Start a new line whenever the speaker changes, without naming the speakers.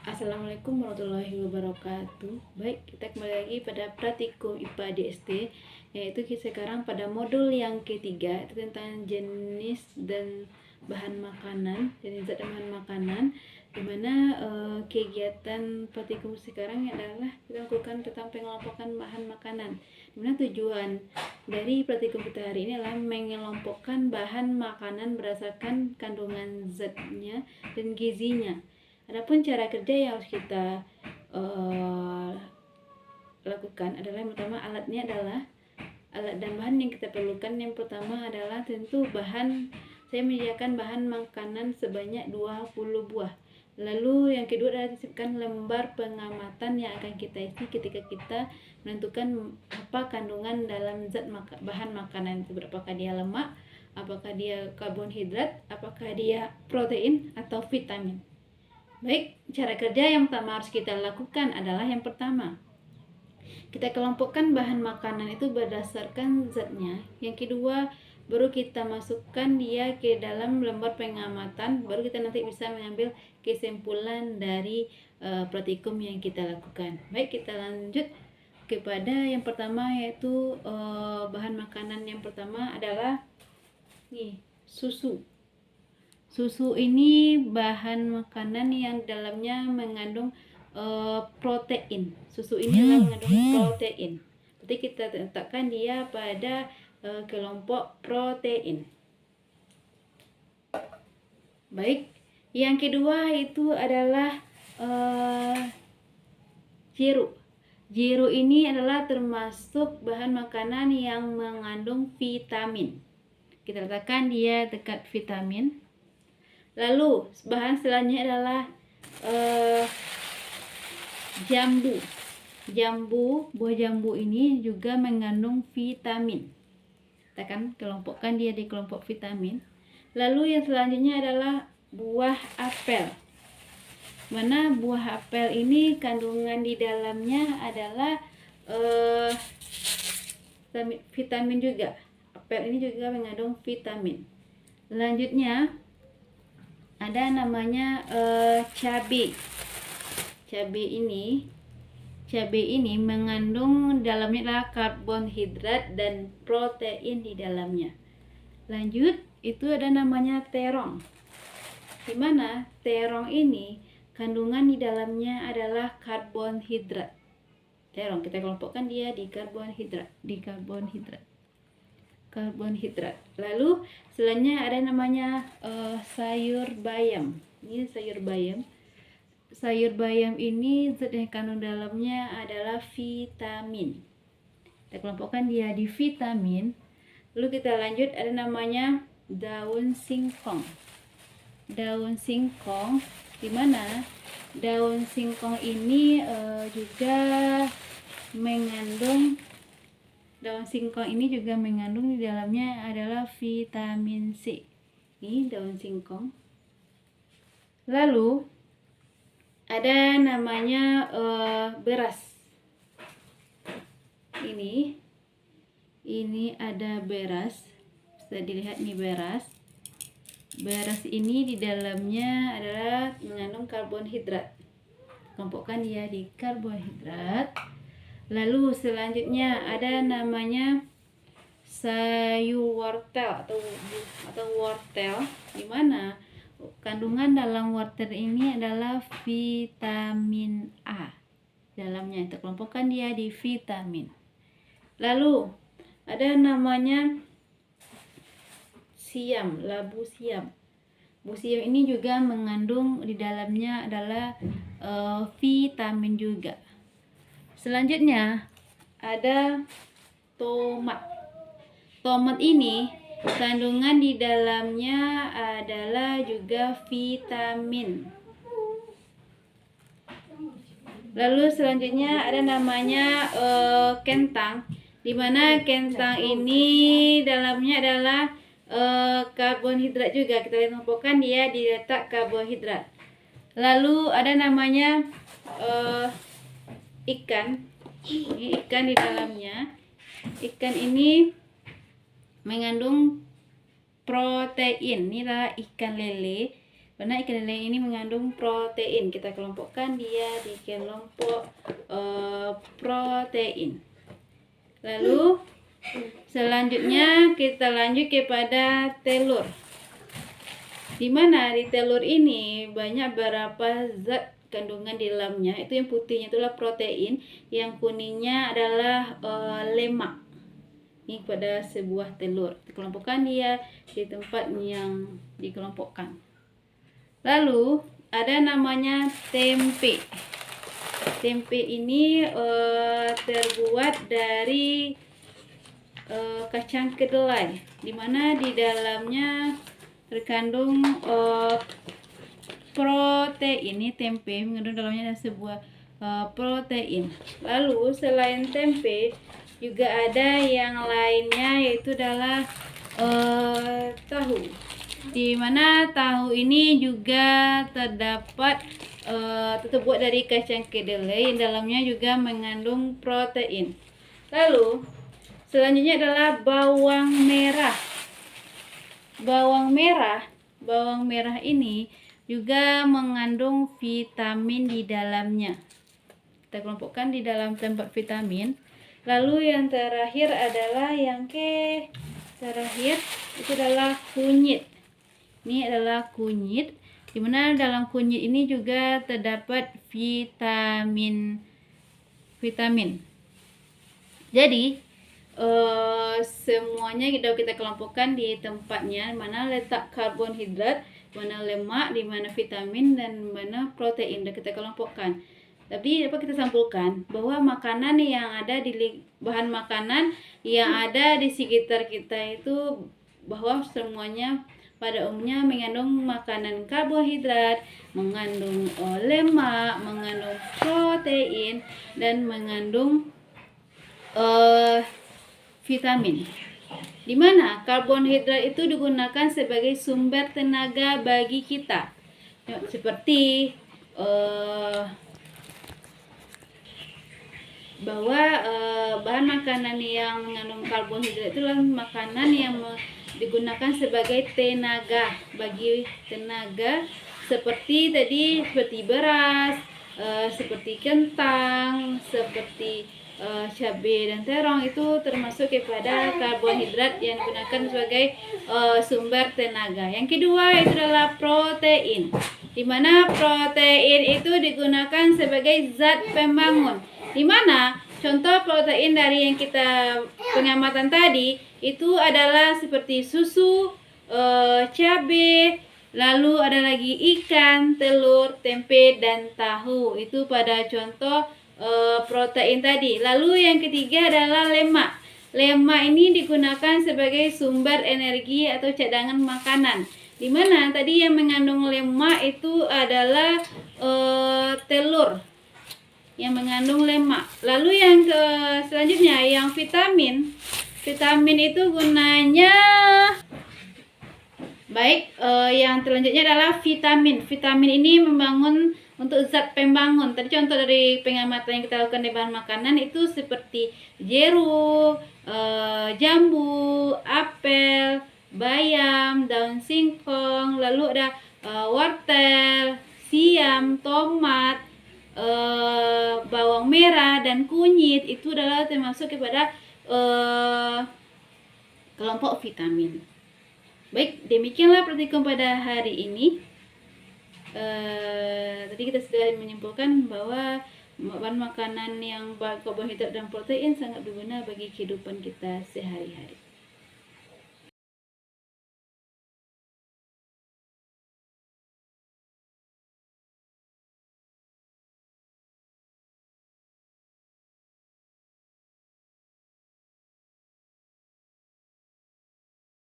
Assalamualaikum warahmatullahi wabarakatuh. Baik, kita kembali lagi pada praktikum IPA DST, yaitu sekarang pada modul yang ketiga, itu tentang jenis dan bahan makanan, jenis zat dan bahan makanan, dimana kegiatan praktikum sekarang adalah kita lakukan tentang pengelompokan bahan makanan. Dimana tujuan dari praktikum kita hari ini adalah mengelompokkan bahan makanan berdasarkan kandungan zatnya dan gizinya. Adapun cara kerja yang harus kita lakukan adalah yang pertama, alatnya adalah alat dan bahan yang kita perlukan. Yang pertama adalah tentu bahan. Saya menyediakan bahan makanan sebanyak 20 buah. Lalu yang kedua adalah siapkan lembar pengamatan yang akan kita isi ketika kita menentukan apa kandungan dalam zat bahan makanan itu, apakah dia lemak, apakah dia karbohidrat, apakah dia protein atau vitamin. Baik, cara kerja yang pertama harus kita lakukan adalah yang pertama, kita kelompokkan bahan makanan itu berdasarkan zatnya. Yang kedua, baru kita masukkan dia ke dalam lembar pengamatan, baru kita nanti bisa mengambil kesimpulan dari praktikum yang kita lakukan. Baik, kita lanjut kepada yang pertama, yaitu bahan makanan yang pertama adalah susu. Susu ini bahan makanan yang dalamnya mengandung protein. Susu ini adalah mengandung protein. Jadi kita letakkan dia pada kelompok protein. Baik, yang kedua itu adalah jeruk. Jeruk ini adalah termasuk bahan makanan yang mengandung vitamin. Kita letakkan dia dekat vitamin. Lalu bahan selanjutnya adalah jambu. Buah jambu ini juga mengandung vitamin. Kita akan kelompokkan dia di kelompok vitamin. Lalu yang selanjutnya adalah buah apel. Mana buah apel ini kandungan di dalamnya adalah vitamin juga. Apel ini juga mengandung vitamin. Selanjutnya ada namanya cabai. Cabai ini mengandung dalamnya adalah karbohidrat dan protein di dalamnya. Lanjut, itu ada namanya terong. Di mana terong ini kandungan di dalamnya adalah karbohidrat. Terong kita kelompokkan dia di karbohidrat. Lalu selanjutnya ada namanya sayur bayam. Ini sayur bayam. Sayur bayam ini zat yang kandung dalamnya adalah vitamin. Kita kelompokkan dia di vitamin. Lalu kita lanjut, ada namanya daun singkong. Daun singkong, di mana daun singkong ini juga mengandung di dalamnya adalah vitamin C. Ini daun singkong. Lalu ada namanya beras. Ini ada beras. Bisa dilihat nih beras. Beras ini di dalamnya adalah mengandung karbohidrat. Kelompokkan dia di karbohidrat. Lalu selanjutnya ada namanya sayur wortel atau wortel, di mana kandungan dalam wortel ini adalah vitamin A. Dalamnya kita kelompokkan dia di vitamin. Lalu ada namanya labu siam. Labu siam ini juga mengandung di dalamnya adalah vitamin juga. Selanjutnya ada tomat. Tomat ini kandungan di dalamnya adalah juga vitamin. Lalu selanjutnya ada namanya kentang, di mana kentang ini dalamnya adalah karbohidrat juga. Kita kelompokkan dia di letak karbohidrat. Lalu ada namanya ikan. Ini ikan di dalamnya. Ikan ini mengandung protein. Ini adalah ikan lele. Karena ikan lele ini mengandung protein. Kita kelompokkan dia di kelompok protein. Lalu selanjutnya kita lanjut kepada telur. Di mana di telur ini banyak beberapa zat kandungan di dalamnya. Itu yang putihnya itulah protein, yang kuningnya adalah lemak. Ini pada sebuah telur. Dikelompokkan dia di tempat yang dikelompokkan. Lalu ada namanya tempe. Tempe ini terbuat dari kacang kedelai, dimana di dalamnya terkandung protein. Ini tempe mengandung dalamnya ada sebuah protein. Lalu selain tempe juga ada yang lainnya, yaitu adalah tahu. Di mana tahu ini juga terdapat terbuat dari kacang kedelai, yang dalamnya juga mengandung protein. Lalu selanjutnya adalah bawang merah. Bawang merah ini juga mengandung vitamin di dalamnya. Kita kelompokkan di dalam tempat vitamin. Lalu yang terakhir adalah itu adalah kunyit. Ini adalah kunyit, dimana dalam kunyit ini juga terdapat vitamin. Jadi semuanya kita kelompokkan di tempatnya, mana letak karbohidrat, mana lemak, di mana vitamin, dan mana protein, dan kita kelompokkan. Tapi dapat kita sampulkan bahwa makanan yang ada di bahan makanan yang ada di sekitar kita itu bahwa semuanya pada umumnya mengandung makanan karbohidrat, mengandung lemak, mengandung protein, dan mengandung vitamin. Dimana karbohidrat itu digunakan sebagai sumber tenaga bagi kita, seperti bahwa bahan makanan yang mengandung karbohidrat itu adalah makanan yang digunakan sebagai tenaga, seperti beras, seperti kentang, seperti cabai dan terong. Itu termasuk kepada karbohidrat yang digunakan sebagai sumber tenaga. Yang kedua itu adalah protein, di mana protein itu digunakan sebagai zat pembangun. Di mana contoh protein dari yang kita pengamatan tadi itu adalah seperti susu, cabai, lalu ada lagi ikan, telur, tempe, dan tahu. Itu pada contoh protein tadi. Lalu yang ketiga adalah lemak. Lemak ini digunakan sebagai sumber energi atau cadangan makanan. Di mana tadi yang mengandung lemak itu adalah telur yang mengandung lemak. Lalu yang selanjutnya yang vitamin. Vitamin itu gunanya yang selanjutnya adalah vitamin. Vitamin ini membangun untuk zat pembangun. Tadi contoh dari pengamatan yang kita lakukan di bahan makanan itu seperti jeruk, jambu, apel, bayam, daun singkong, lalu ada wortel, siam, tomat, bawang merah, dan kunyit. Itu adalah termasuk kepada kelompok vitamin. Baik, demikianlah praktikum pada hari ini. Tadi kita sudah menyimpulkan bahwa bahan makanan yang berkarbohidrat dan protein sangat berguna bagi kehidupan kita sehari-hari.